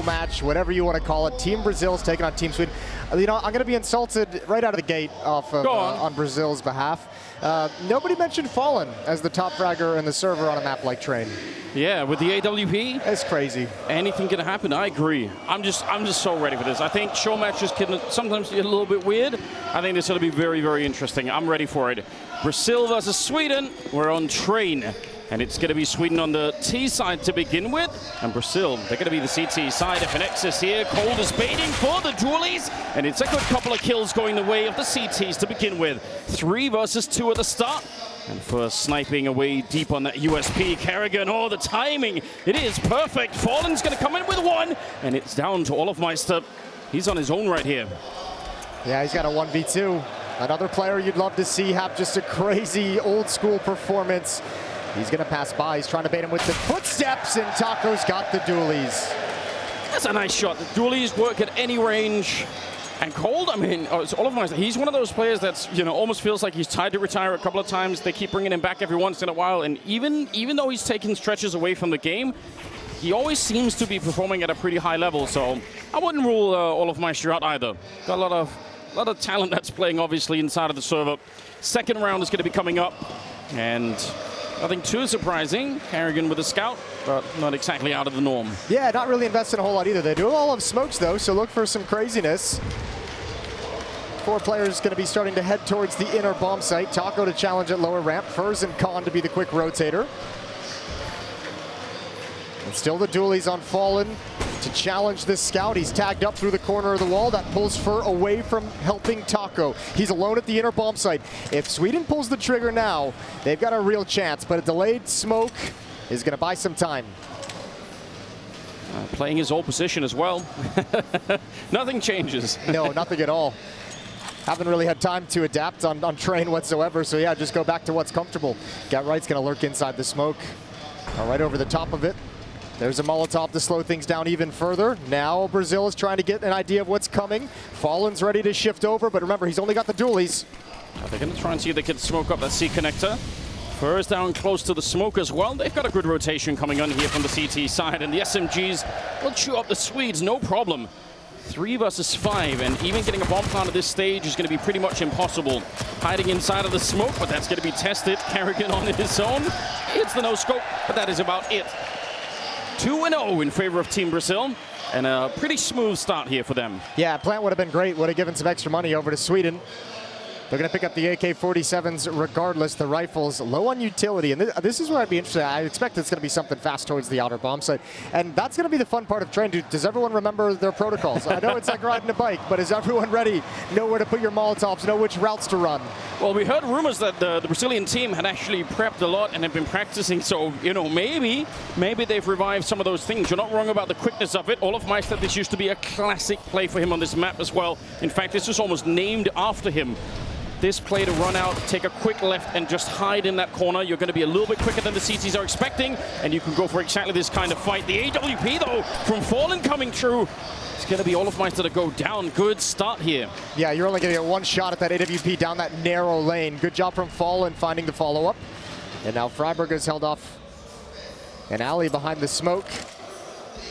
Showmatch, whatever you want to call it. Team Brazil's taking on Team Sweden. You know, I'm going to be insulted right out of the gate off of, on Brazil's behalf. Nobody mentioned Fallen as the top fragger and the server on a map like Train. Yeah, with the AWP, it's crazy. Anything can happen. I agree. I'm just so ready for this. I think Showmatch can sometimes get a little bit weird. I think this is going to be very, very interesting. I'm ready for it. Brazil versus Sweden. We're on Train. And it's going to be Sweden on the T side to begin with. And Brazil, they're going to be the CT side. FNX is here. Cold is baiting for the dualies. And it's a good couple of kills going the way of the CTs to begin with. 3 versus 2 at the start. And first sniping away deep on that USP. Kerrigan, oh, the timing. It is perfect. Fallen's going to come in with 1. And it's down to Olofmeister. He's on his own right here. Yeah, he's got a 1v2. Another player you'd love to see have just a crazy old school performance. He's going to pass by. He's trying to bait him with the footsteps, and Taco's got the dualies. That's a nice shot. The dualies work at any range. And Cold, I mean, it's Olofmeister. He's one of those players that's, you know, almost feels like he's tried to retire a couple of times. They keep bringing him back every once in a while. And even though he's taking stretches away from the game, he always seems to be performing at a pretty high level. So I wouldn't rule Olofmeister out either. Got a lot of talent that's playing, obviously, inside of the server. Second round is going to be coming up. And nothing too surprising. Kerrigan with a scout, but not exactly out of the norm. Yeah, not really investing a whole lot either. They do all have smokes, though, so look for some craziness. 4 players going to be starting to head towards the inner bomb site. Taco to challenge at lower ramp. Furs and Khan to be the quick rotator. And still the dualies on Fallen to challenge this scout. He's tagged up through the corner of the wall. That pulls Fur away from helping Taco. He's alone at the inner bomb site. If Sweden pulls the trigger now, they've got a real chance, but a delayed smoke is going to buy some time. Playing his old position as well. Nothing changes. No, nothing at all. Haven't really had time to adapt on Train whatsoever, so yeah, just go back to what's comfortable. Gatright's going to lurk inside the smoke. Right over the top of it. There's a Molotov to slow things down even further. Now Brazil is trying to get an idea of what's coming. Fallen's ready to shift over, but remember, he's only got the dualies. They're going to try and see if they can smoke up that C connector. Fur's down close to the smoke as well. They've got a good rotation coming on here from the CT side, and the SMGs will chew up the Swedes, no problem. 3 versus 5, and even getting a bomb plant at this stage is going to be pretty much impossible. Hiding inside of the smoke, but that's going to be tested. Kerrigan on his own. It's the no-scope, but that is about it. 2-0 in favor of Team Brazil, and a pretty smooth start here for them. Yeah, plant would have been great. Would have given some extra money over to Sweden. They're going to pick up the AK-47s regardless. The rifles low on utility. And this is where I'd be interested. I expect it's going to be something fast towards the outer bomb site. And that's going to be the fun part of Train. Does everyone remember their protocols? I know it's like riding a bike, but is everyone ready? Know where to put your Molotovs, know which routes to run. Well, we heard rumors that the Brazilian team had actually prepped a lot and have been practicing. So, you know, maybe they've revived some of those things. You're not wrong about the quickness of it. Olofmeister, this used to be a classic play for him on this map as well. In fact, this was almost named after him. This play to run out, take a quick left, and just hide in that corner. You're going to be a little bit quicker than the CTs are expecting, and you can go for exactly this kind of fight. The AWP, though, from Fallen coming through. It's going to be Olofmeister to go down. Good start here. Yeah, you're only going to get one shot at that AWP down that narrow lane. Good job from Fallen finding the follow-up. And now Freiburg has held off an alley behind the smoke.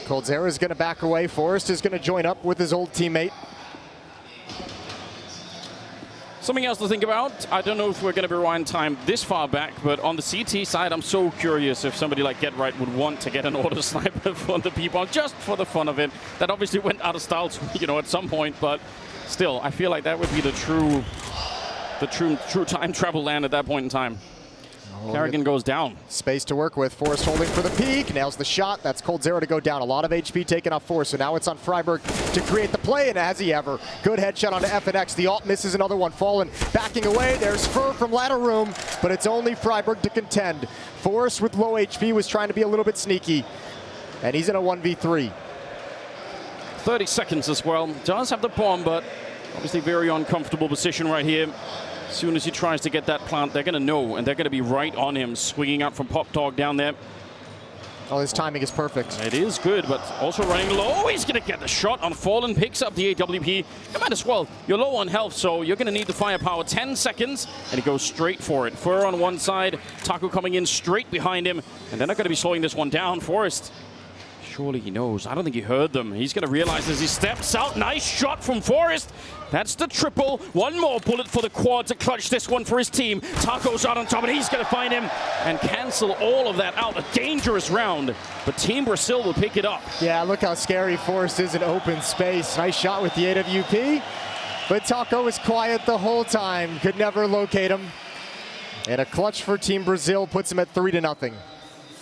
Coldzera is going to back away. Forrest is going to join up with his old teammate. Something else to think about. I don't know if we're going to rewind time this far back, but on the CT side, I'm so curious if somebody like Gatrite would want to get an auto sniper for the people, just for the fun of it. That obviously went out of style, you know, at some point, but still, I feel like that would be the true time travel land at that point in time. Kerrigan goes down. Space to work with. Forrest holding for the peak. Nails the shot. That's Coldzera to go down. A lot of HP taken off Forrest. So now it's on Freiburg to create the play. And has he ever. Good headshot onto FNX. The ult misses another one. Fallen backing away. There's Fur from ladder room. But it's only Freiburg to contend. Forrest with low HP was trying to be a little bit sneaky. And he's in a 1v3. 30 seconds as well. Does have the bomb, but obviously very uncomfortable position right here. As soon as he tries to get that plant, they're going to know, and they're going to be right on him, swinging out from Pop Dog down there. Oh, his timing is perfect. It is good, but also running low. He's going to get the shot on Fallen, picks up the AWP. You might as well. You're low on health, so you're going to need the firepower. 10 seconds, and he goes straight for it. Fur on one side, Taco coming in straight behind him, and they're not going to be slowing this one down. Forrest Surely he knows. I don't think he heard them. He's going to realize as he steps out. Nice shot from Forrest. That's the triple. One more bullet for the quad to clutch this one for his team. Taco's out on top, and he's going to find him and cancel all of that out. A dangerous round, but Team Brazil will pick it up. Yeah, look how scary Forrest is in open space. Nice shot with the AWP, but Taco was quiet the whole time. Could never locate him. And a clutch for Team Brazil puts him at 3-0.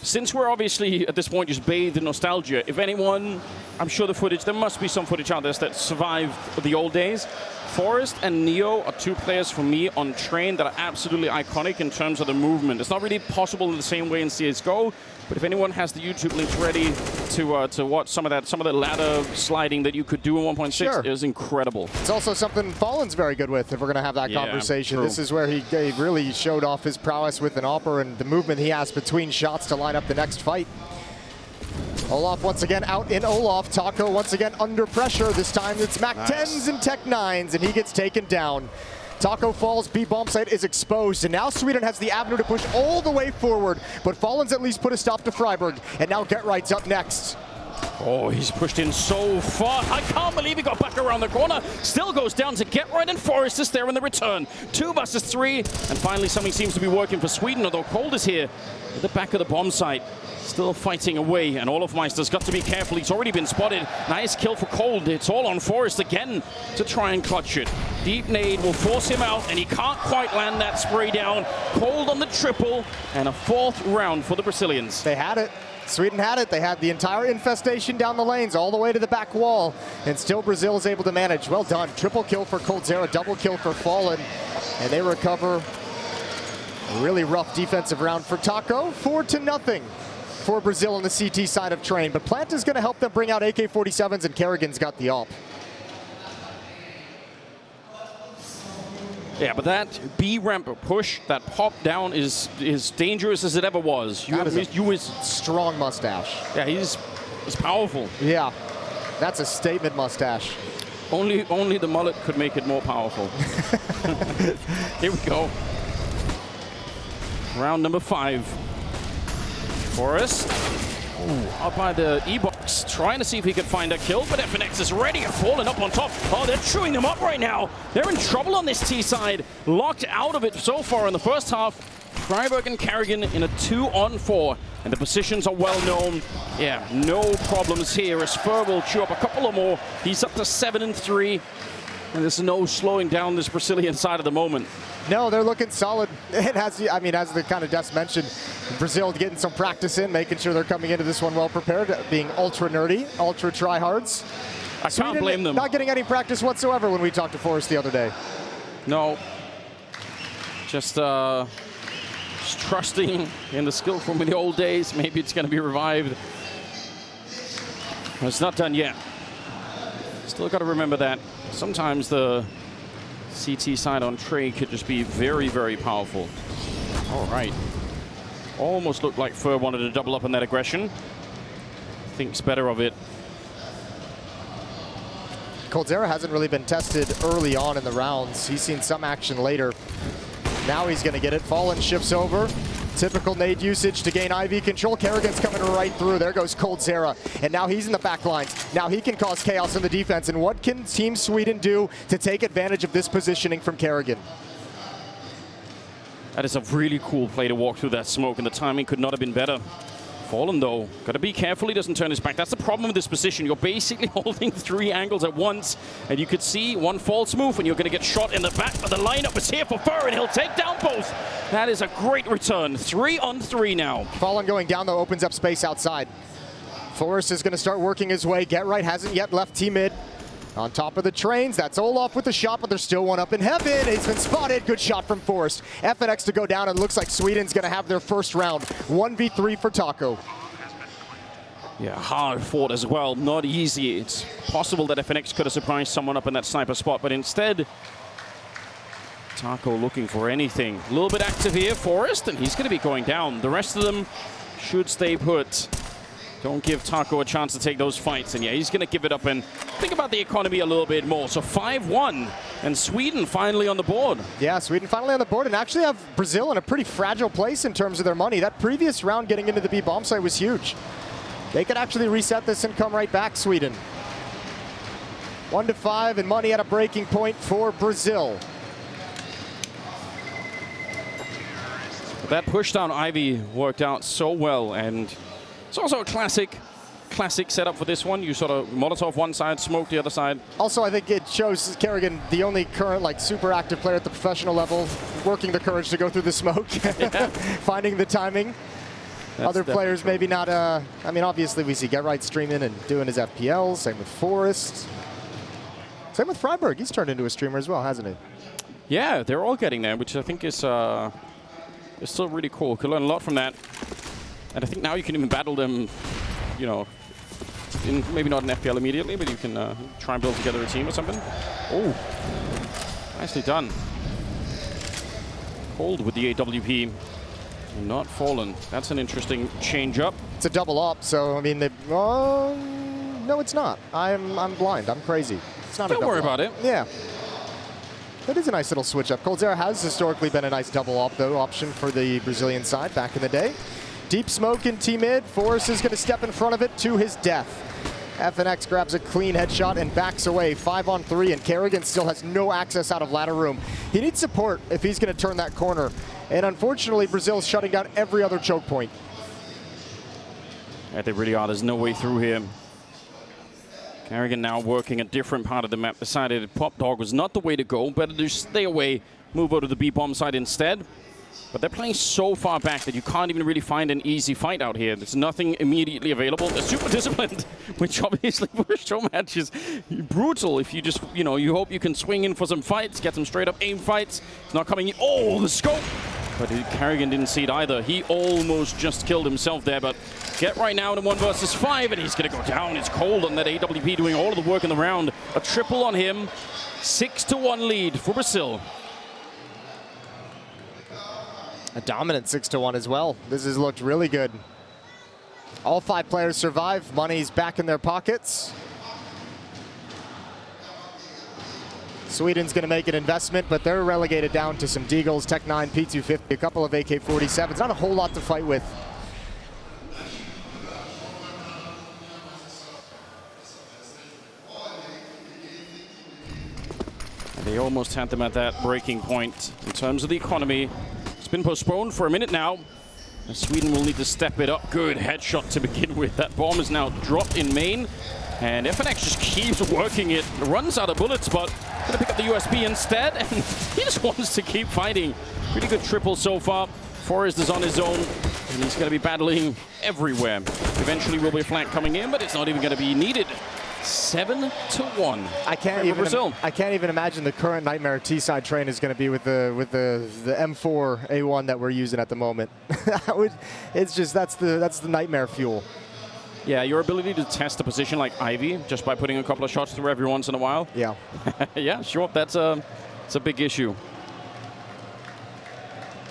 Since we're obviously at this point just bathed in nostalgia, if anyone, I'm sure the footage, there must be some footage out there that survived the old days. Forrest and Neo are two players for me on Train that are absolutely iconic in terms of the movement. It's not really possible in the same way in CSGO, but if anyone has the YouTube links ready to watch some of the ladder sliding that you could do in 1.6, sure. It was incredible. It's also something Fallen's very good with, if we're going to have that conversation. True. This is where he really showed off his prowess with an AWPer and the movement he has between shots to line up the next fight. Olaf once again out in Olaf. Taco once again under pressure. This time it's Mac 10s and Tech 9s, and he gets taken down. Taco falls, B bomb site is exposed, and now Sweden has the avenue to push all the way forward, but Fallen's at least put a stop to Freiburg, and now Get Right's up next. Oh, he's pushed in so far. I can't believe he got back around the corner. Still goes down to Get Right, and Forrest is there in the return. 2 versus 3, and finally something seems to be working for Sweden, although Cold is here at the back of the bomb site. Still fighting away, and Olofmeister's got to be careful. He's already been spotted. Nice kill for Cold. It's all on Forrest again to try and clutch it. Deep nade will force him out, and he can't quite land that spray down. Cold on the triple, and a 4th round for the Brazilians. They had it. Sweden had it. They had the entire infestation down the lanes all the way to the back wall, and still Brazil is able to manage. Well done. Triple kill for Coldzera, double kill for Fallen, and they recover. A really rough defensive round for Taco. 4-0 for Brazil on the CT side of Train, but Plant is going to help them bring out AK-47s, and Kerrigan's got the AWP. Yeah, but that B ramp push, that pop down is dangerous as it ever was. Strong mustache. Yeah, he's powerful. Yeah, that's a statement mustache. Only the mullet could make it more powerful. Here we go. Round number 5. Forrest, up by the E-box, trying to see if he could find a kill, but FNX is ready, falling up on top. Oh, they're chewing them up right now. They're in trouble on this T side. Locked out of it so far in the first half. Freiburg and Kerrigan in a 2-on-4, and the positions are well known. Yeah, no problems here as Fur will chew up a couple of more. He's up to 7-3, and there's no slowing down this Brazilian side at the moment. No, they're looking solid. It has, I mean, as the kind of Des mentioned, Brazil getting some practice in, making sure they're coming into this one well prepared, being ultra nerdy, ultra tryhards. I can't blame them. Not getting any practice whatsoever when we talked to Forrest the other day. No, just trusting in the skill from the old days. Maybe it's going to be revived. But it's not done yet. Still got to remember that sometimes the CT side on Trey could just be very, very powerful. All right. Almost looked like Fur wanted to double up on that aggression. Thinks better of it. Coldzera hasn't really been tested early on in the rounds. He's seen some action later. Now he's going to get it. Fallen shifts over. Typical nade usage to gain IV control. Kerrigan's coming right through. There goes Coldzera. And now he's in the back lines. Now he can cause chaos in the defense. And what can Team Sweden do to take advantage of this positioning from Kerrigan? That is a really cool play to walk through that smoke, and the timing could not have been better. Fallen, though, got to be careful he doesn't turn his back. That's the problem with this position. You're basically holding 3 angles at once, and you could see one false move, and you're going to get shot in the back. But the lineup is here for Fur, and he'll take down both. That is a great return. 3-on-3 now. Fallen going down, though, opens up space outside. Forrest is going to start working his way. Get Right hasn't yet left T-mid. On top of the trains, that's Olaf with the shot, but there's still one up in heaven. He's been spotted. Good shot from Forrest. FNX to go down, and looks like Sweden's going to have their first round. 1v3 for Taco. Yeah, hard fought as well. Not easy. It's possible that FNX could have surprised someone up in that sniper spot, but instead, Taco looking for anything. A little bit active here, Forrest, and he's going to be going down. The rest of them should stay put. Don't give Taco a chance to take those fights. And yeah, he's going to give it up and think about the economy a little bit more. So 5-1, and Sweden finally on the board. Yeah, Sweden finally on the board, and actually have Brazil in a pretty fragile place in terms of their money. That previous round getting into the B bomb site was huge. They could actually reset this and come right back, Sweden. 1-5 and money at a breaking point for Brazil. That push down Ivy worked out so well, and it's also a classic setup for this one. You sort of Molotov one side, smoke the other side. Also, I think it shows Kerrigan, the only current super active player at the professional level, working the courage to go through the smoke, finding the timing. Other players maybe not. I mean, obviously we see Get Right streaming and doing his FPLs. Same with Forrest. Same with Freiburg. He's turned into a streamer as well, hasn't he? Yeah, they're all getting there, which I think is still really cool. Could learn a lot from that. And I think now you can even battle them, you know, maybe not an FPL immediately, but you can try and build together a team or something. Oh, nicely done. Cold with the AWP. Not Fallen. That's an interesting change up. It's a double up, so I mean, no, it's not. I'm blind. I'm crazy. It's not. Don't worry about it. Yeah. That is a nice little switch up. Coldzera has historically been a nice double op, though, option for the Brazilian side back in the day. Deep smoke in T-mid. Forrest is going to step in front of it to his death. FNX grabs a clean headshot and backs away. 5-on-3, and Kerrigan still has no access out of ladder room. He needs support if he's going to turn that corner. And unfortunately, Brazil's shutting down every other choke point. Yeah, they really are. There's no way through here. Kerrigan now working a different part of the map. Decided Pop Dog was not the way to go. Better to stay away, move over to the B-bomb side instead. But they're playing so far back that you can't even really find an easy fight out here. There's nothing immediately available. They're super disciplined, which obviously for a Showmatch is brutal. If you just, you know, you hope you can swing in for some fights, get some straight up aim fights. It's not coming in. Oh, the scope! But Kerrigan didn't see it either. He almost just killed himself there, but Get Right now in a 1 versus 5, and he's going to go down. It's cold on that AWP doing all of the work in the round. A triple on him. 6-1 lead for Brazil. A dominant 6-1 as well. This has looked really good. All 5 players survive. Money's back in their pockets. Sweden's going to make an investment, but they're relegated down to some Deagles, Tech 9, P250, a couple of AK-47s. Not a whole lot to fight with. They almost had them at that breaking point in terms of the economy. It's been postponed for a minute now. And Sweden will need to step it up. Good headshot to begin with. That bomb is now dropped in main. And FNX just keeps working it. Runs out of bullets, but going to pick up the USB instead. And he just wants to keep fighting. Pretty good triple so far. Forrest is on his own. And he's going to be battling everywhere. Eventually will be a flank coming in, but it's not even going to be needed. 7-1. I can't even imagine the current Nightmare T-side train is going to be with the M4 A1 that we're using at the moment. It's just that's the nightmare fuel. Yeah, your ability to test a position like Ivy just by putting a couple of shots through every once in a while. Yeah. Yeah, sure. That's a big issue.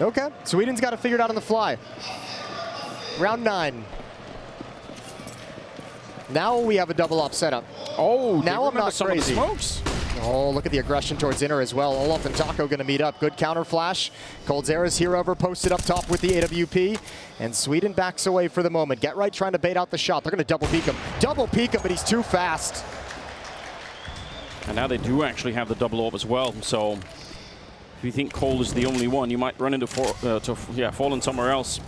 Okay, Sweden's got to figure it out on the fly. Round 9. Now we have a double op setup. Oh, now I'm not crazy. Smokes. Oh, look at the aggression towards Inner as well. Olaf and Taco going to meet up. Good counter flash. Coldzera's here over, posted up top with the AWP. And Sweden backs away for the moment. Get Right trying to bait out the shot. They're going to double peek him. Double peek him, but he's too fast. And now they do actually have the double orb as well. So if you think Cole is the only one, you might run into Fallen somewhere else.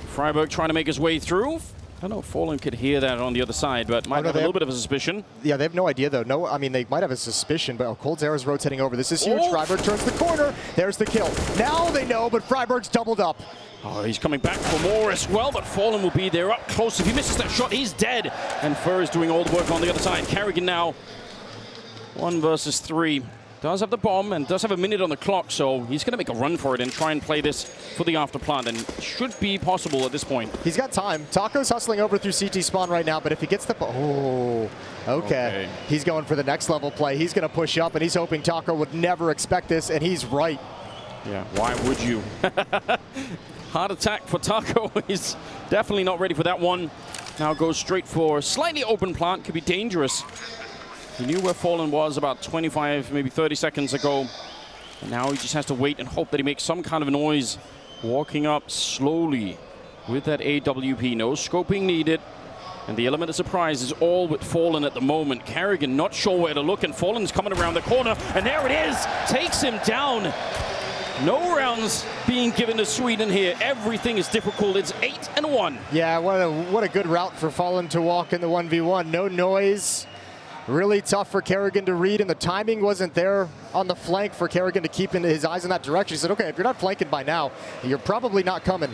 Freiburg trying to make his way through. I don't know if Fallen could hear that on the other side, but might have a little bit of a suspicion. Yeah, they have no idea, though. No, I mean, they might have a suspicion, but Coldzera's rotating over. This is huge. Oh. Freiburg turns the corner. There's the kill. Now they know, but Freiburg's doubled up. Oh, he's coming back for more as well, but Fallen will be there up close. If he misses that shot, he's dead. And Fur is doing all the work on the other side. Kerrigan now 1 versus 3. Does have the bomb and does have a minute on the clock, so he's going to make a run for it and try and play this for the after plant, and should be possible at this point. He's got time. Taco's hustling over through CT spawn right now, but if he gets the... Oh, okay. He's going for the next level play. He's going to push up, and he's hoping Taco would never expect this, and he's right. Yeah, why would you? Hard attack for Taco. He's definitely not ready for that one. Now goes straight for slightly open plant. Could be dangerous. He knew where Fallen was about 25, maybe 30 seconds ago. And now he just has to wait and hope that he makes some kind of a noise. Walking up slowly with that AWP. No scoping needed. And the element of surprise is all with Fallen at the moment. Kerrigan not sure where to look, and Fallen's coming around the corner, and there it is! Takes him down. No rounds being given to Sweden here. Everything is difficult. It's 8-1. Yeah, what a good route for Fallen to walk in the 1v1. No noise. Really tough for Kerrigan to read, and the timing wasn't there on the flank for Kerrigan to keep his eyes in that direction. He said, okay, if you're not flanking by now, you're probably not coming.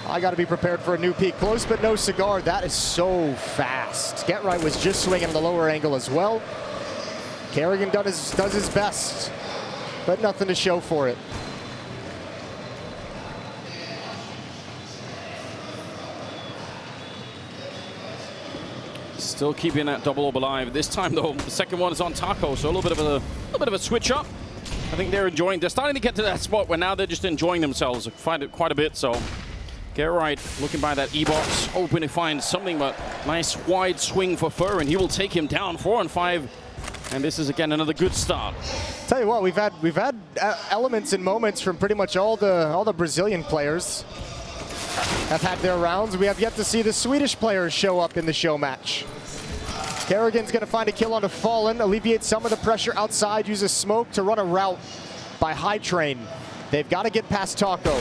I got to be prepared for a new peak. Close but no cigar. That is so fast. Get Right was just swinging the lower angle as well. Kerrigan does his best, but nothing to show for it. Still keeping that double orb alive. This time, though, the second one is on Taco, so a little bit of a switch up. I think they're enjoying. They're starting to get to that spot where now they're just enjoying themselves. Find it quite a bit. So, Get Right looking by that E-box, hoping to find something, but nice wide swing for Fur, and he will take him down 4-5. And this is again another good start. Tell you what, we've had elements and moments from pretty much all the Brazilian players have had their rounds. We have yet to see the Swedish players show up in the show match. Kerrigan's going to find a kill onto Fallen, alleviate some of the pressure outside, use a smoke to run a route by High Train. They've got to get past Taco,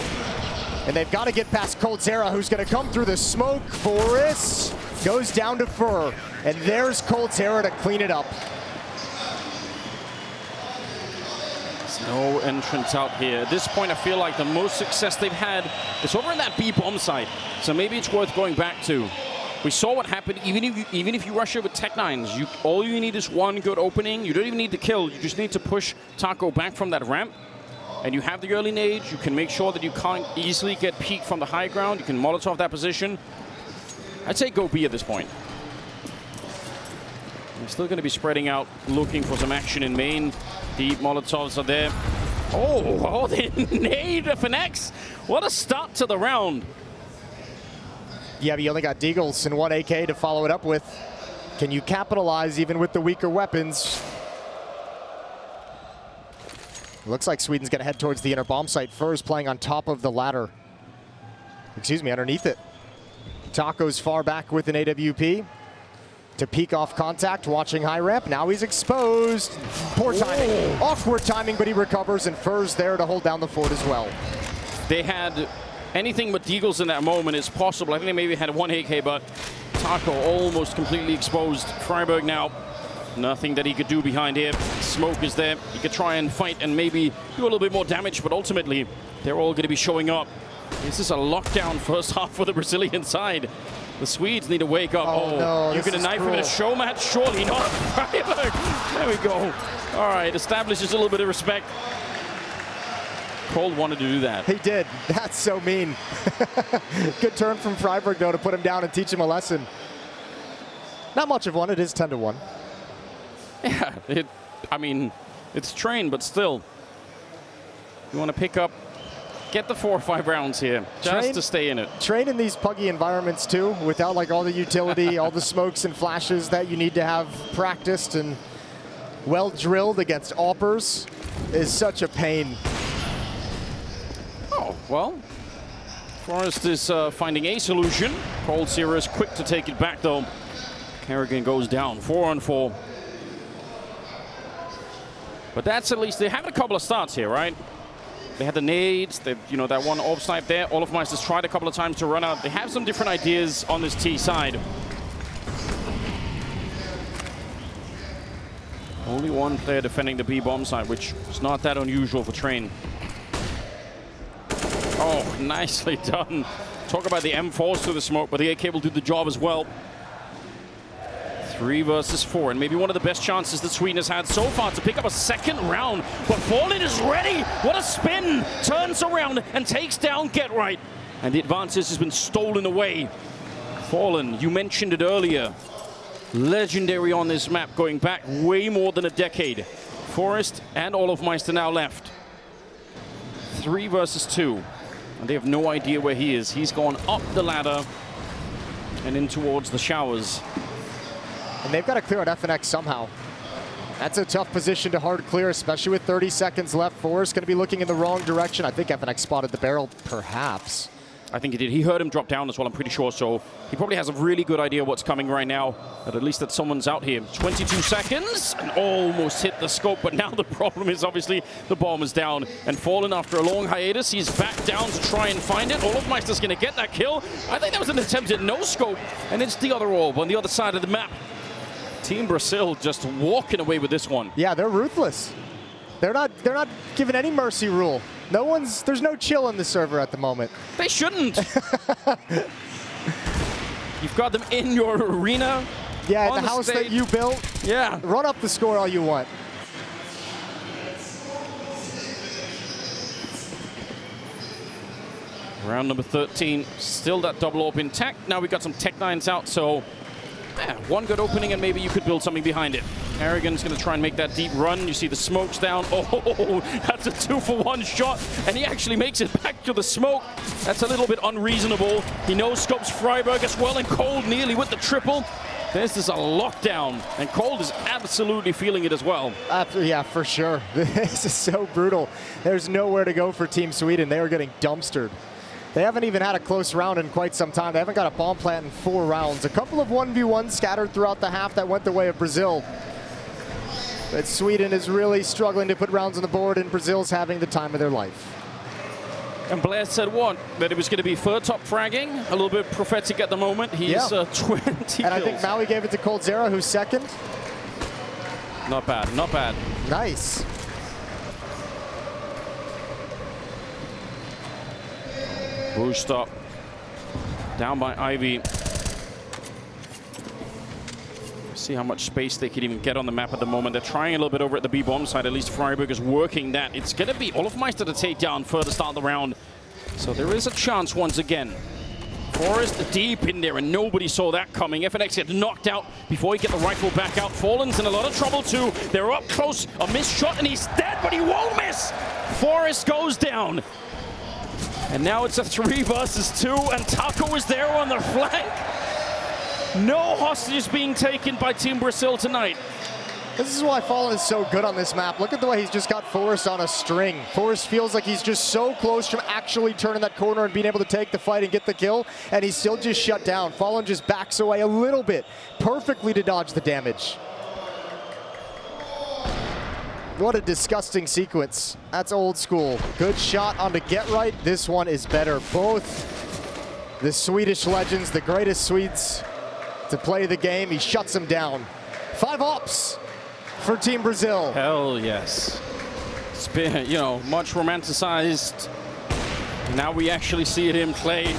and they've got to get past Coldzera, who's going to come through the smoke. Forrest goes down to Fur, and there's Coldzera to clean it up. No entrance out here. At this point, I feel like the most success they've had is over in that B bomb site. So maybe it's worth going back to. We saw what happened. Even if you rush it with Tech-9s, all you need is one good opening. You don't even need to kill. You just need to push Taco back from that ramp. And you have the early nade. You can make sure that you can't easily get peeked from the high ground. You can Molotov that position. I'd say go B at this point. They're still going to be spreading out, looking for some action in main. Deep Molotovs are there. Oh, they nade FNX. What a start to the round. Yeah, but you only got Deagles and one AK to follow it up with. Can you capitalize even with the weaker weapons? Looks like Sweden's going to head towards the inner bomb site. Fur's playing on top of the ladder. Excuse me, underneath it. Taco's far back with an AWP. To peek off contact, watching high ramp. Now he's exposed. Poor timing. Ooh. Awkward timing, but he recovers, and Fur's there to hold down the fort as well. They had anything but Deagles in that moment is possible. I think they maybe had one AK, but Taco almost completely exposed. Freiburg now, nothing that he could do behind here. Smoke is there. He could try and fight and maybe do a little bit more damage, but ultimately, they're all going to be showing up. This is a lockdown first half for the Brazilian side. The Swedes need to wake up. Oh no, you're going to knife him in a show match? Surely not. Freiburg. There we go. All right, establishes a little bit of respect. Cole wanted to do that. He did. That's so mean. Good turn from Freiburg, though, to put him down and teach him a lesson. Not much of one. It is 10-1. Yeah, I mean, it's trained, but still. You want to pick up, get the 4 or 5 rounds here, just to stay in it. Train in these puggy environments, too, without like all the utility, all the smokes and flashes that you need to have practiced and well drilled against Alpers is such a pain. Oh, well, Forrest is finding a solution. Coldzera is quick to take it back, though. Kerrigan goes down, 4-on-4. But that's at least, they have a couple of starts here, right? They had the nades, that one orb snipe there. Olofmeister's tried a couple of times to run out. They have some different ideas on this T side. Only one player defending the B bomb side, which is not that unusual for Train. Oh, nicely done. Talk about the M4s through the smoke, but the AK will do the job as well. 3 versus 4, and maybe one of the best chances that Sweden has had so far to pick up a second round. But Fallen is ready. What a spin. Turns around and takes down Get Right. And the advantage has been stolen away. Fallen, you mentioned it earlier. Legendary on this map, going back way more than a decade. Forrest and Olofmeister now left. 3 versus 2. And they have no idea where he is. He's gone up the ladder and in towards the showers. And they've got to clear out FNX somehow. That's a tough position to hard clear, especially with 30 seconds left. Forrest going to be looking in the wrong direction. I think FNX spotted the barrel, perhaps. I think he did. He heard him drop down as well, I'm pretty sure. So he probably has a really good idea what's coming right now. But at least that someone's out here. 22 seconds and almost hit the scope. But now the problem is obviously the bomb is down. And Fallen after a long hiatus, he's back down to try and find it. Olofmeister's going to get that kill. I think that was an attempt at no scope. And it's the other orb on the other side of the map. Team Brazil just walking away with this one. Yeah, they're ruthless. They're not giving any mercy rule. There's no chill on the server at the moment. They shouldn't. You've got them in your arena. Yeah, in the house that you built. Yeah. Run up the score all you want. Round number 13, still that double orb intact. Now we got some Tech 9s out, so yeah, one good opening and maybe you could build something behind it. Harrigan's going to try and make that deep run. You see the smokes down. Oh, that's a 2-for-1 shot. And he actually makes it back to the smoke. That's a little bit unreasonable. He no-scopes Freiburg as well, and Cold nearly with the triple. This is a lockdown, and Cold is absolutely feeling it as well. Yeah, for sure. This is so brutal. There's nowhere to go for Team Sweden. They are getting dumpstered. They haven't even had a close round in quite some time. They haven't got a bomb plant in 4 rounds. A couple of 1v1s scattered throughout the half that went the way of Brazil. But Sweden is really struggling to put rounds on the board, and Brazil's having the time of their life. And Blair said what? That it was going to be third top fragging. A little bit prophetic at the moment. He's 20 kills. And I think Maui gave it to coldzera, who's second. Not bad, not bad. Nice. Boost up. Down by Ivy. See how much space they can even get on the map at the moment. They're trying a little bit over at the B-bomb side. At least Freiburg is working that. It's going to be Olofmeister to take down further start the round. So there is a chance once again. Forrest deep in there, and nobody saw that coming. FNX gets knocked out before he get the rifle back out. Fallen's in a lot of trouble too. They're up close. A missed shot, and he's dead, but he won't miss. Forrest goes down. And now it's a 3 versus 2, and Taco is there on the flank. No hostages being taken by Team Brazil tonight. This is why Fallen is so good on this map. Look at the way he's just got Forrest on a string. Forrest feels like he's just so close from actually turning that corner and being able to take the fight and get the kill, and he's still just shut down. Fallen just backs away a little bit, perfectly to dodge the damage. What a disgusting sequence. That's old school. Good shot on the get right. This one is better. Both the Swedish legends, the greatest Swedes to play the game. He shuts them down. 5 ops for Team Brazil. Hell yes. It's been, you know, much romanticized. Now we actually see it in play.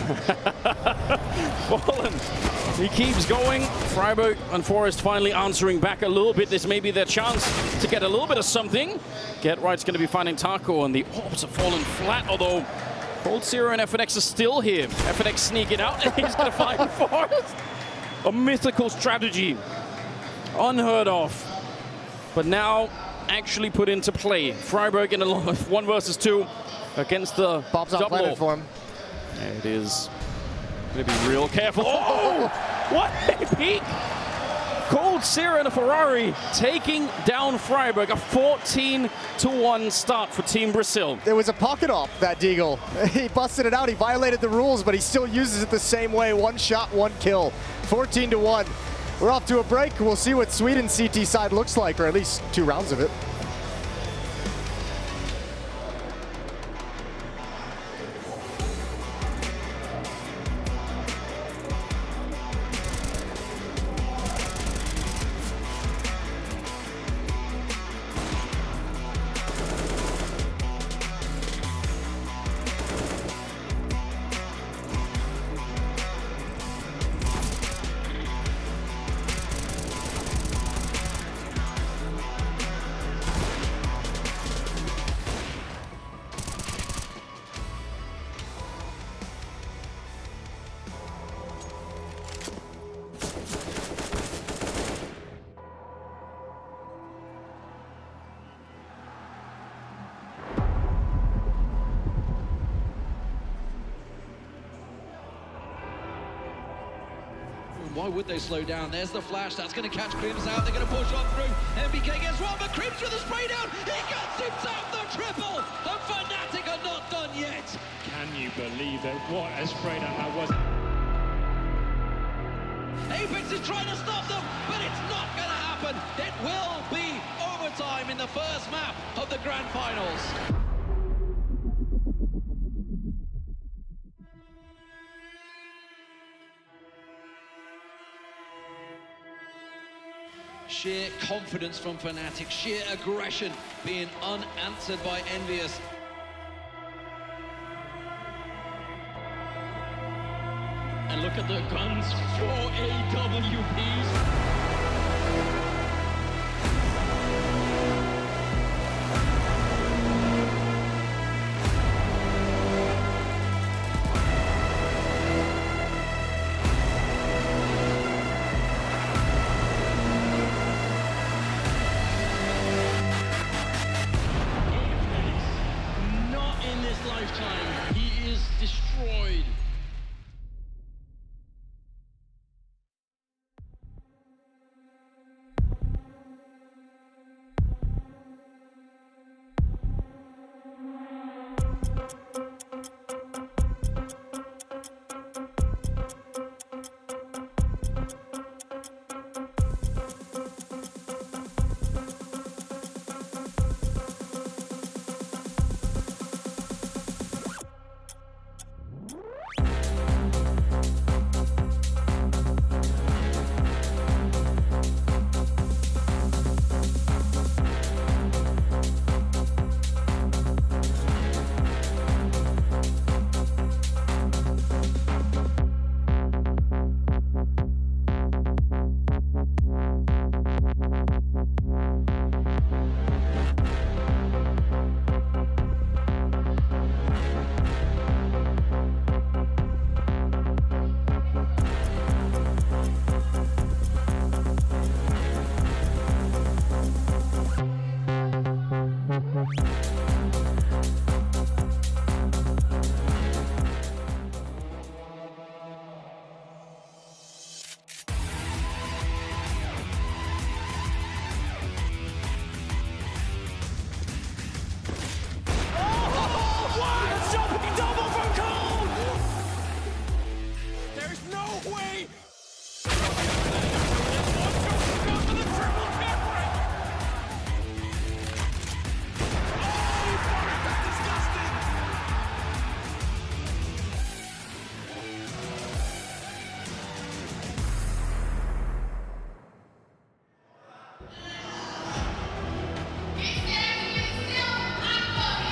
Fallen. He keeps going. Freiburg and Forrest finally answering back a little bit. This may be their chance to get a little bit of something. Get Right's going to be finding Taco, and the orbs have fallen flat, although coldzera and FNX are still here. FNX sneaking out, and he's going to find Forrest. A mythical strategy. Unheard of. But now actually put into play. Freiburg in a 1 versus 2 against the Bob's not planted for him. There it is. Gonna be real careful. Oh! What a peek! coldzera and a Ferrari taking down Freiburg. A 14-1 start for Team Brazil. There was a pocket op, that Deagle. He busted it out. He violated the rules, but he still uses it the same way. 1 shot, 1 kill. 14-1. We're off to a break. We'll see what Sweden's CT side looks like, or at least 2 rounds of it. Why would they slow down? There's the flash. That's going to catch Krimz out. They're going to push on through. MBK gets one, but Krimz with the spray down. He gets himself the triple. And Fnatic are not done yet. Can you believe it. What a spray down that was. Apex is trying to stop them, but it's not going to happen. It will be overtime in the first map of the Grand Finals. Sheer confidence from Fnatic, sheer aggression being unanswered by Envious. And look at the guns, 4 AWPs. Not in this lifetime. He is destroyed.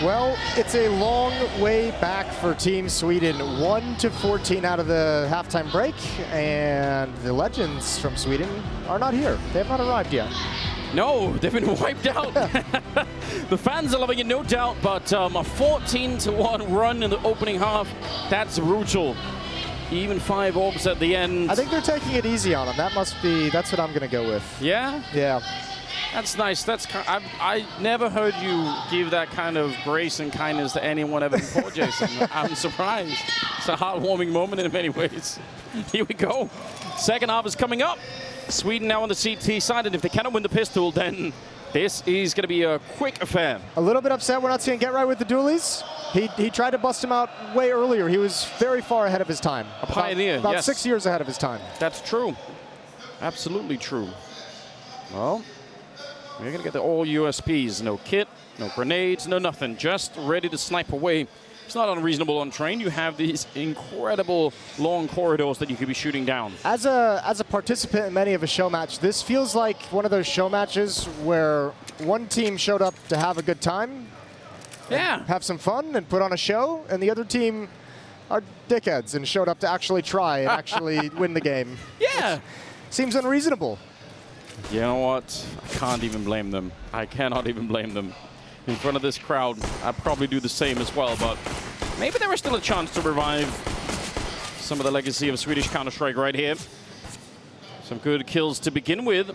Well, it's a long way back for Team Sweden. 1-14 out of the halftime break, and the legends from Sweden are not here. They have not arrived yet. No, they've been wiped out. The fans are loving it, no doubt, but a 14-1 run in the opening half, that's brutal. Even 5 orbs at the end. I think they're taking it easy on them. That's what I'm going to go with. Yeah? Yeah. That's nice. I never heard you give that kind of grace and kindness to anyone ever before, Jason. I'm surprised. It's a heartwarming moment in many ways. Here we go. Second half is coming up. Sweden now on the CT side, and if they cannot win the pistol, then this is going to be a quick affair. A little bit upset we're not seeing Get Right with the dualies. He tried to bust him out way earlier. He was very far ahead of his time. A pioneer, About yes. 6 years ahead of his time. That's true. Absolutely true. Well, we're going to get the all USPs. No kit, no grenades, no nothing. Just ready to snipe away. It's not unreasonable on train. You have these incredible long corridors that you could be shooting down. As a participant in many of a show match, this feels like one of those show matches where one team showed up to have a good time, have some fun and put on a show, and the other team are dickheads and showed up to actually try and actually win the game. Yeah. Which seems unreasonable. You know what? I can't even blame them. I cannot even blame them. In front of this crowd, I'd probably do the same as well, but maybe there is still a chance to revive some of the legacy of Swedish Counter-Strike right here. Some good kills to begin with.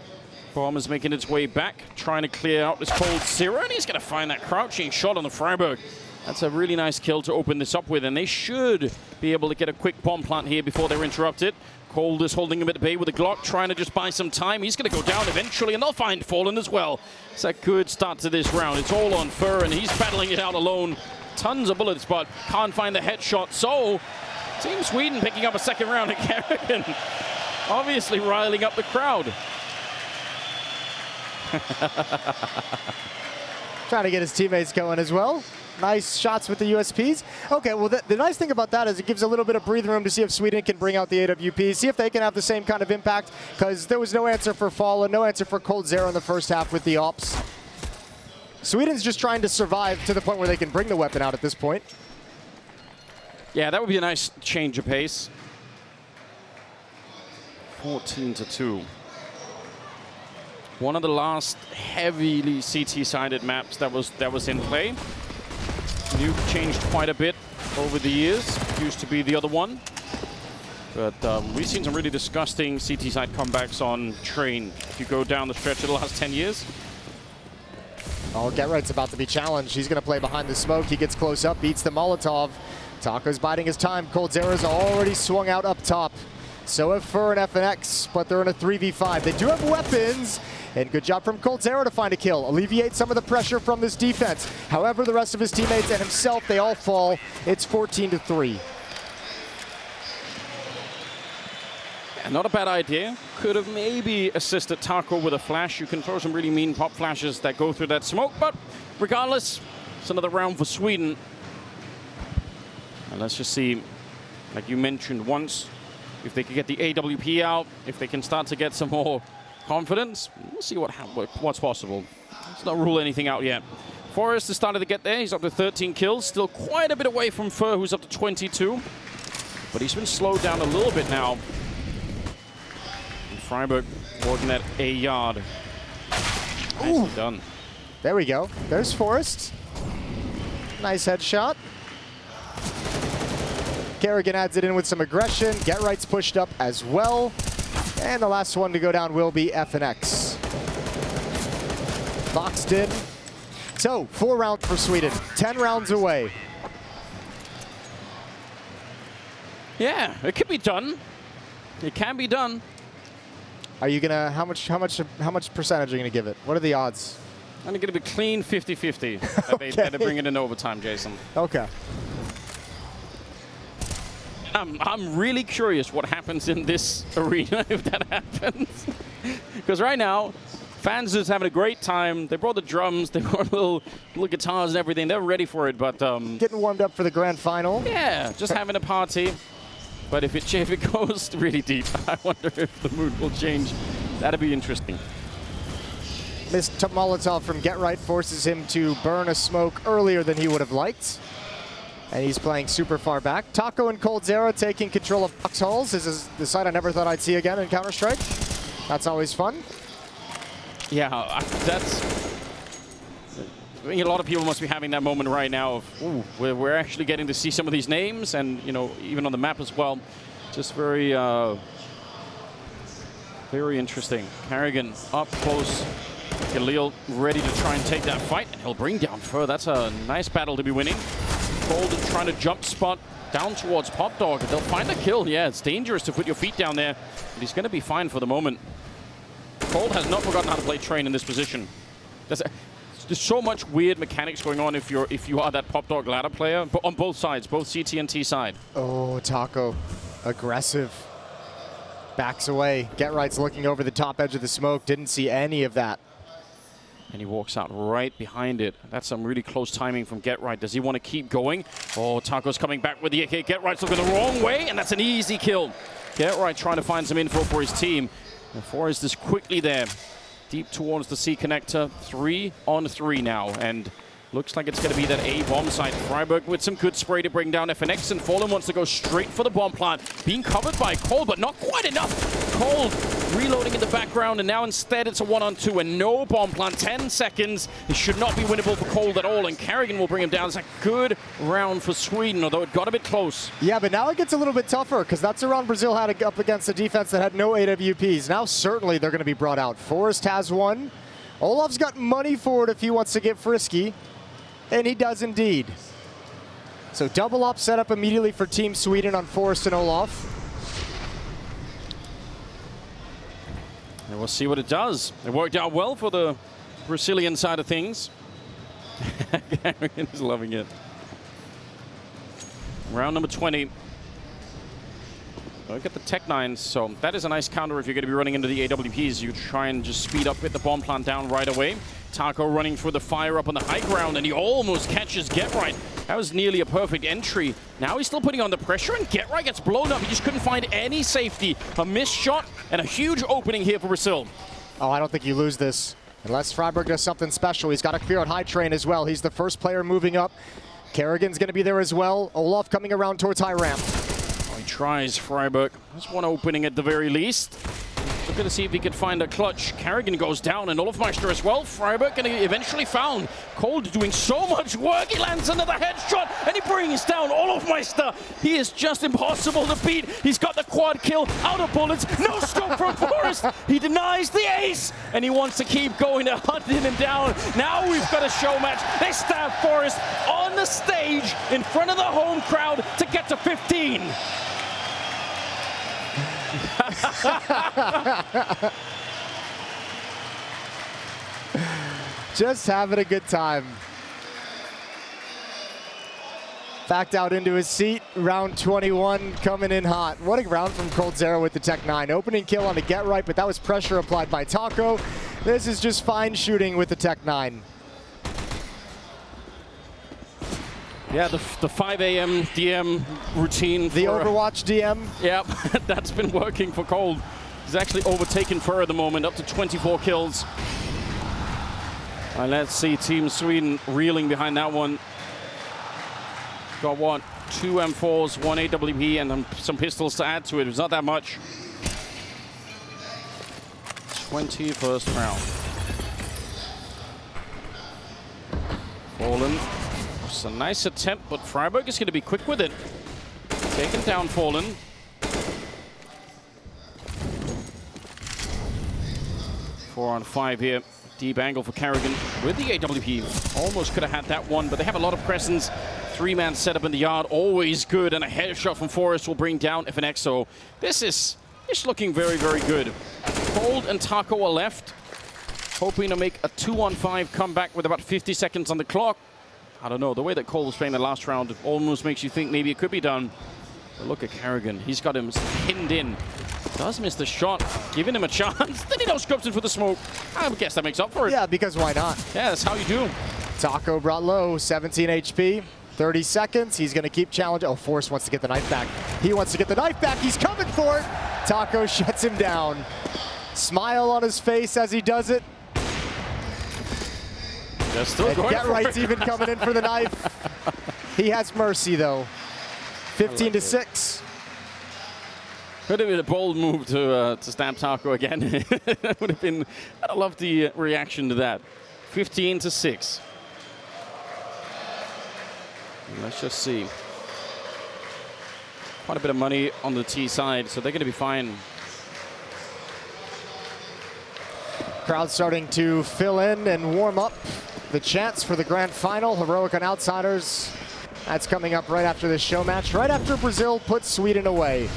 Bomb is making its way back, trying to clear out this cold Zero, and he's going to find that crouching shot on the Freiburg. That's a really nice kill to open this up with, and they should be able to get a quick bomb plant here before they're interrupted. Cold is holding him at bay with a Glock, trying to just buy some time. He's going to go down eventually, and they'll find Fallen as well. It's a good start to this round. It's all on Fur, and he's battling it out alone. tons of bullets, but can't find the headshot. So, Team Sweden picking up a second round at Kerrigan, obviously riling up the crowd. Trying to get his teammates going as well. Nice shots with the USPs. Okay, well, the nice thing about that is it gives a little bit of breathing room to see if Sweden can bring out the AWP, see if they can have the same kind of impact, because there was no answer for Fallen, no answer for coldzera in the first half with the ops. Sweden's just trying to survive to the point where they can bring the weapon out at this point. Yeah, that would be a nice change of pace. 14-2. One of the last heavily CT-sided maps that was in play. Nuke changed quite a bit over the years. Used to be the other one. But we've seen some really disgusting CT-side comebacks on Train if you go down the stretch of the last 10 years. Oh, GetRight's about to be challenged. He's going to play behind the smoke. He gets close up, beats the Molotov. Taco's biding his time. coldzera's already swung out up top. So have Fur and FNX, but they're in a 3v5. They do have weapons, and good job from coldzera to find a kill. Alleviate some of the pressure from this defense. However, the rest of his teammates and himself, they all fall. It's 14-3. Not a bad idea. Could have maybe assisted Taco with a flash. You can throw some really mean pop flashes that go through that smoke, but regardless, it's another round for Sweden. And let's just see, like you mentioned once, if they could get the AWP out, if they can start to get some more confidence, we'll see what's possible. Let's not rule anything out yet. Forrest has started to get there. He's up to 13 kills. Still quite a bit away from Fur, who's up to 22. But he's been slowed down a little bit now. And Freiburg working at a yard. Nicely done. There we go. There's Forrest. Nice headshot. Kerrigan adds it in with some aggression. GetRight's pushed up as well. And the last one to go down will be FNX. Boxed in. So, 4 rounds for Sweden. 10 rounds away. Yeah, it could be done. It can be done. Are you gonna, how much percentage are you gonna give it? What are the odds? I'm going to be clean 50-50 Okay. that they bring it in overtime, Jason. Okay. I'm really curious what happens in this arena if that happens. Because right now, fans are just having a great time. They brought the drums, they brought little guitars and everything. They're ready for it, but Getting warmed up for the grand final. yeah, just having a party. But if it goes really deep, I wonder if the mood will change. That'd be interesting. Missed Molotov from GetRight forces him to burn a smoke earlier than he would have liked. And he's playing super far back. Taco and coldzera taking control of foxholes. This is the sight I never thought I'd see again in Counter-Strike. That's always fun. Yeah, that's... I mean, a lot of people must be having that moment right now of, ooh, we're actually getting to see some of these names, and you know, even on the map as well. Just very, very interesting. Kerrigan up close. Khalil ready to try and take that fight, and he'll bring down Fur. That's a nice battle to be winning. Cold trying to jump spot down towards Pop Dog. They'll find the kill. Yeah, it's dangerous to put your feet down there, but he's going to be fine for the moment. Cold has not forgotten how to play Train in this position. There's so much weird mechanics going on if you are that Pop Dog ladder player, but on both sides, both CT and T side. Oh, Taco, aggressive. Backs away. GetRight's looking over the top edge of the smoke. Didn't see any of that. And he walks out right behind it. That's some really close timing from GetRight. Does he want to keep going? Oh, Taco's coming back with the AK. GetRight's looking the wrong way, and that's an easy kill. GetRight trying to find some info for his team. And Forrest is quickly there. Deep towards the C connector. 3-on-3 now. And looks like it's going to be that A bomb site. Freiburg with some good spray to bring down FNX, and Fallen wants to go straight for the bomb plant. Being covered by Cold, but not quite enough. Cold reloading in the background, and now instead it's a 1-on-2 and no bomb plant. 10 seconds. It should not be winnable for Cold at all, and Kerrigan will bring him down. It's a good round for Sweden, although it got a bit close. Yeah, but now it gets a little bit tougher, because that's a round Brazil had up against a defense that had no AWPs. Now certainly they're going to be brought out. Forrest has one. Olaf's got money for it if he wants to get frisky. And he does indeed. So double op set up immediately for Team Sweden on Forrest and Olaf. And we'll see what it does. It worked out well for the Brazilian side of things. Kerrigan is loving it. Round number 20. Look at the Tech 9s, so that is a nice counter if you're going to be running into the AWPs. You try and just speed up, get the bomb plant down right away. Taco running for the fire up on the high ground, and he almost catches GetRight. That was nearly a perfect entry. Now he's still putting on the pressure, and GetRight gets blown up. He just couldn't find any safety. A missed shot and a huge opening here for Brazil. Oh, I don't think you lose this. Unless Freiburg does something special. He's got to clear out high train as well. He's the first player moving up. Kerrigan's going to be there as well. Olaf coming around towards high ramp. Oh, he tries Freiburg. There's one opening at the very least. Looking to see if he could find a clutch. Kerrigan goes down, and Olafmeister as well. Freiburg going to eventually found. Cold doing so much work. He lands another headshot, and he brings down Olafmeister. He is just impossible to beat. He's got the quad kill, out of bullets, no scope from Forrest. He denies the ace, and he wants to keep going to hunting him down. Now we've got a show match. They stab Forrest on the stage in front of the home crowd to get to 15. Just having a good time. Backed out into his seat. Round 21 coming in hot. What a round from coldzera with the Tech 9. Opening kill on the GetRight, but that was pressure applied by Taco. This is just fine shooting with the Tech 9. Yeah, the 5 a.m. DM routine. The Overwatch DM. Yeah, that's been working for Cold. He's actually overtaken Fur at the moment, up to 24 kills. And let's see Team Sweden reeling behind that one. Got what? 2 M4s, 1 AWP, and some pistols to add to it. It's not that much. 21st round. Fallen. It's a nice attempt, but Freiburg is going to be quick with it. Taken down Fallen. Four on 5 here. Deep angle for Kerrigan with the AWP. Almost could have had that one, but they have a lot of presence. 3-man setup in the yard, always good, and a headshot from Forrest will bring down FNX. So this is looking very, very good. Cold and Taco are left, hoping to make a 2-on-5 comeback with about 50 seconds on the clock. I don't know, the way that Cole was playing the last round almost makes you think maybe it could be done. But look at Kerrigan, he's got him pinned in. Does miss the shot, giving him a chance. Then he no-scopes in for the smoke. I guess that makes up for it. Yeah, because why not? Yeah, that's how you do. Taco brought low, 17 HP, 30 seconds. He's going to keep challenging. Oh, Forrest wants to get the knife back. He wants to get the knife back. He's coming for it. Taco shuts him down. Smile on his face as he does it. They're still And going GetRight's even coming in for the knife. He has mercy, though. 15 to 6. Could have been a bold move to stab Taco again. That would have been. I love the reaction to that. 15 to 6. Let's just see. Quite a bit of money on the T side, so they're going to be fine. Crowd starting to fill in and warm up. The chance for the grand final, Heroic on Outsiders. That's coming up right after this show match, right after Brazil puts Sweden away.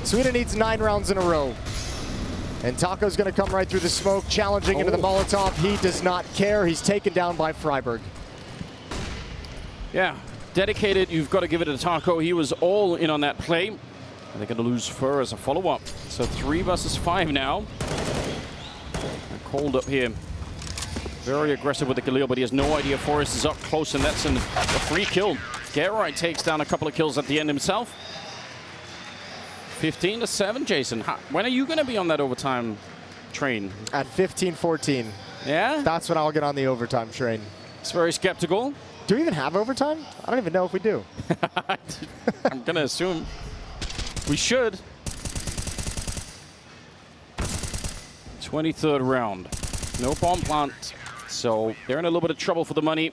Sweden needs 9 rounds in a row. And Taco's going to come right through the smoke, challenging into the Molotov. He does not care. He's taken down by Freiburg. Yeah, dedicated. You've got to give it to Taco. He was all in on that play. And they're going to lose Fur as a follow-up. So 3 versus 5 now. And Cold up here. Very aggressive with the Khalil, but he has no idea Forrest is up close, and that's a free kill. GetRight takes down a couple of kills at the end himself. 15 to 7, Jason. When are you going to be on that overtime train? At 15-14. Yeah? That's when I'll get on the overtime train. It's very skeptical. Do we even have overtime? I don't even know if we do. I'm going to assume we should. 23rd round. No bomb plant. So they're in a little bit of trouble for the money.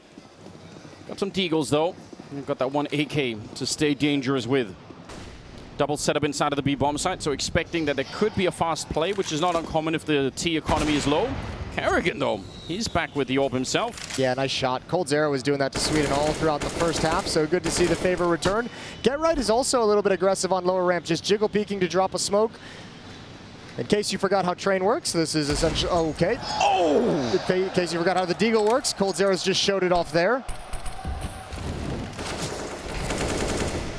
Got some deagles, though. We've got that one AK to stay dangerous with. Double setup inside of the B bomb site, so expecting that there could be a fast play, which is not uncommon if the T economy is low. Kerrigan, though, he's back with the orb himself. Yeah, nice shot. coldzera was doing that to Sweden all throughout the first half, so good to see the favor return. GetRight is also a little bit aggressive on lower ramp, just jiggle peeking to drop a smoke. In case you forgot how train works, this is essentially, okay. Oh! In case you forgot how the deagle works, coldzera's just showed it off there.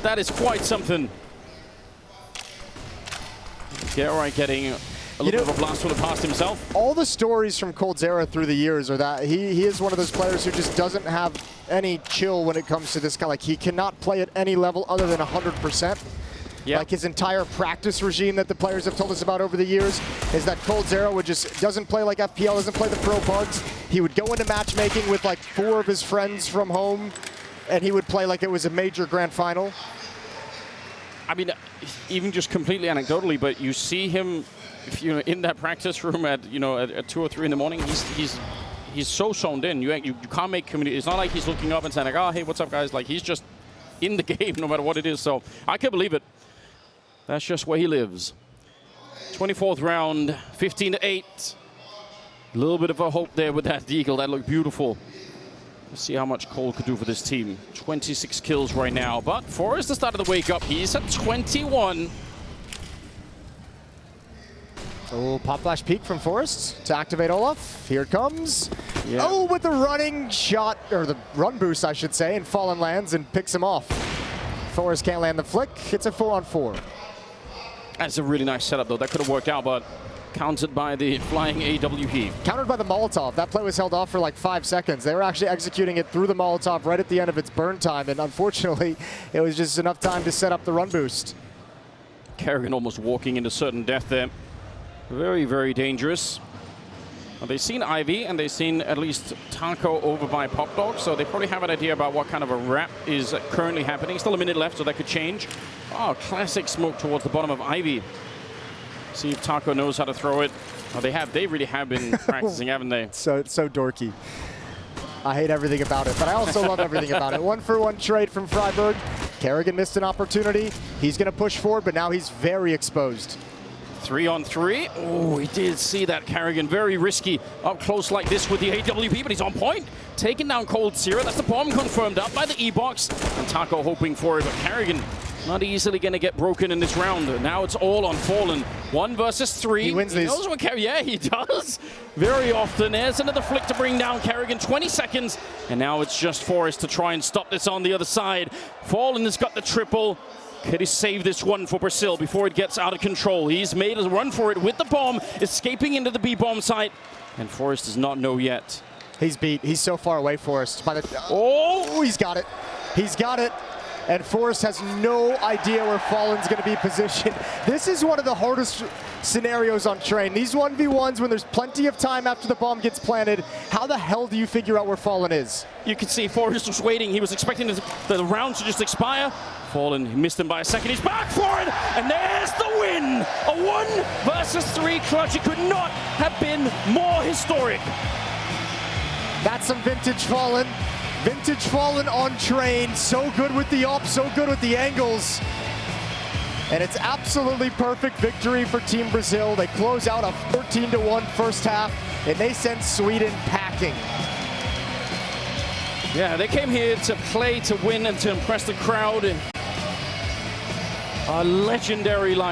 That is quite something. Geralt getting a little bit of a blast from the past himself. All the stories from coldzera through the years are that he is one of those players who just doesn't have any chill when it comes to this kind. Like, he cannot play at any level other than 100%. Yep. Like, his entire practice regime that the players have told us about over the years is that coldzera would just doesn't play like FPL, doesn't play the pro bugs. He would go into matchmaking with like 4 of his friends from home, and he would play like it was a major grand final. I mean, even just completely anecdotally, but you see him, if you know, in that practice room at at 2 or 3 in the morning. He's so zoned in. You can't make community. It's not like he's looking up and saying like, oh hey, what's up guys? Like, he's just in the game no matter what it is. So I can't believe it. That's just where he lives. 24th round, 15-8. A little bit of a hope there with that deagle. That looked beautiful. Let's see how much Cole could do for this team. 26 kills right now, but Forrest has started to wake up. He's at 21. Oh, pop flash peek from Forrest to activate Olaf. Here it comes. Yeah. Oh, with the running shot, or the run boost, I should say, and Fallen lands and picks him off. Forrest can't land the flick. It's a 4-on-4. That's a really nice setup, though. That could have worked out, but countered by the flying AWP. Countered by the Molotov. That play was held off for like 5 seconds. They were actually executing it through the Molotov right at the end of its burn time, and unfortunately, it was just enough time to set up the run boost. Kerrigan almost walking into certain death there. Very, very dangerous. Well, they've seen Ivy, and they've seen at least Taco over by Pop Dog, so they probably have an idea about what kind of a wrap is currently happening. Still a minute left, so that could change. Oh, classic smoke towards the bottom of Ivy. See if Taco knows how to throw it. Oh, they have. They really have been practicing, haven't they? So dorky. I hate everything about it, but I also love everything about it. 1-for-1 trade from Freiburg. Kerrigan missed an opportunity. He's going to push forward, but now he's very exposed. 3-on-3. Oh, he did see that. Kerrigan very risky up close like this with the AWP, but he's on point. Taking down coldzera. That's the bomb confirmed up by the E-box. And Taco hoping for it, but Kerrigan not easily going to get broken in this round. Now it's all on Fallen. 1 versus 3. He wins these. Knows what yeah, he does. Very often. There's another flick to bring down Kerrigan. 20 seconds. And now it's just Forrest to try and stop this on the other side. Fallen has got the triple. Could he save this one for Brazil before it gets out of control? He's made a run for it with the bomb, escaping into the B-bomb site. And Forrest does not know yet. He's beat. He's so far away, Forrest. Oh, he's got it. He's got it. And Forrest has no idea where Fallen's going to be positioned. This is one of the hardest scenarios on Train. These 1v1s, when there's plenty of time after the bomb gets planted, how the hell do you figure out where Fallen is? You can see Forrest was waiting. He was expecting the round to just expire. Fallen, he missed him by a second. He's back for it, and there's the win. A 1 versus 3 clutch. It could not have been more historic. That's some vintage Fallen. Vintage Fallen on Train. So good with the up, so good with the angles. And it's absolutely perfect victory for Team Brazil. They close out a 14-1 first half, and they send Sweden packing. Yeah, they came here to play, to win, and to impress the crowd. A legendary line.